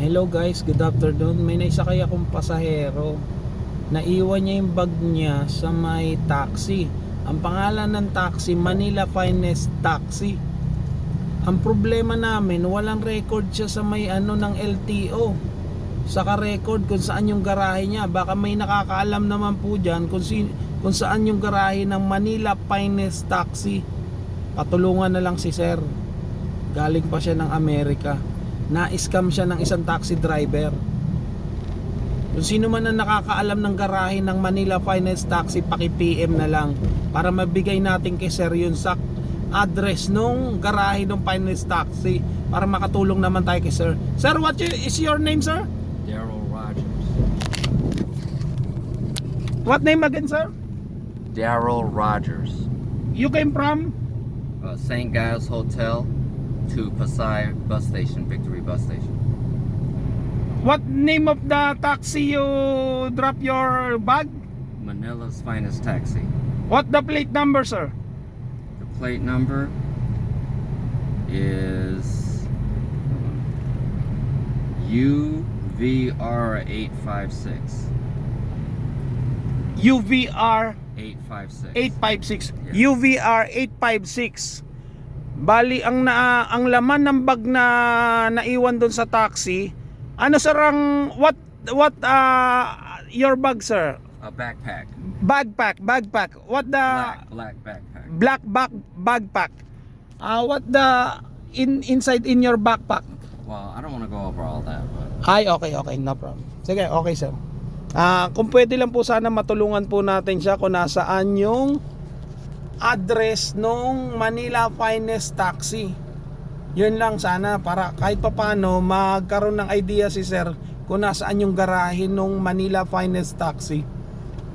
Hello guys, good afternoon. May naisakay akong pasahero. Naiwan niya yung bag niya sa may taxi. Ang pangalan ng taxi, Manila Finest Taxi. Ang problema namin, walang record siya sa may ng LTO. Saka record kung saan yung garahe niya. Baka may nakakaalam naman po dyan kung saan yung garahe ng Manila Finest Taxi. Patulungan na lang si sir. Galing pa siya ng Amerika. Na-scam siya ng isang taxi driver. Kung sino man ang nakakaalam ng garahe ng Manila Finest Taxi, paki-PM na lang para mabigay natin kay sir yung address nung garahe ng Finest Taxi para makatulong naman tayo kay sir. Sir, what is your name, sir? Daryl Rogers. What name again, sir? Daryl Rogers. You came from? St. Giles Hotel to Pasay bus station, Victory bus station. What name of the taxi you drop your bag? Manila's Finest Taxi. What the plate number, sir? The plate number is UVR 856. UVR 856. 856. Yes. UVR 856. Bali ang laman ng bag na naiwan doon sa taxi. Ano sir ang what your bag, sir? A backpack. Backpack. What the Black backpack. black backpack? What the inside in your backpack? Well, I don't want to go over all that, but Ay, okay, no problem. Sige, okay sir. Kung pwede lang po sana matulungan po natin siya kung nasaan yung address nung Manila Finest Taxi. Yun lang sana para kahit papano magkaroon ng idea si sir kung nasaan yung garahe nung Manila Finest Taxi.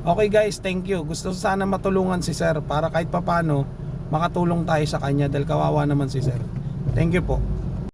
Okay guys, thank you. Gusto sana matulungan si sir para kahit papano makatulong tayo sa kanya dahil kawawa naman si sir. Thank you po.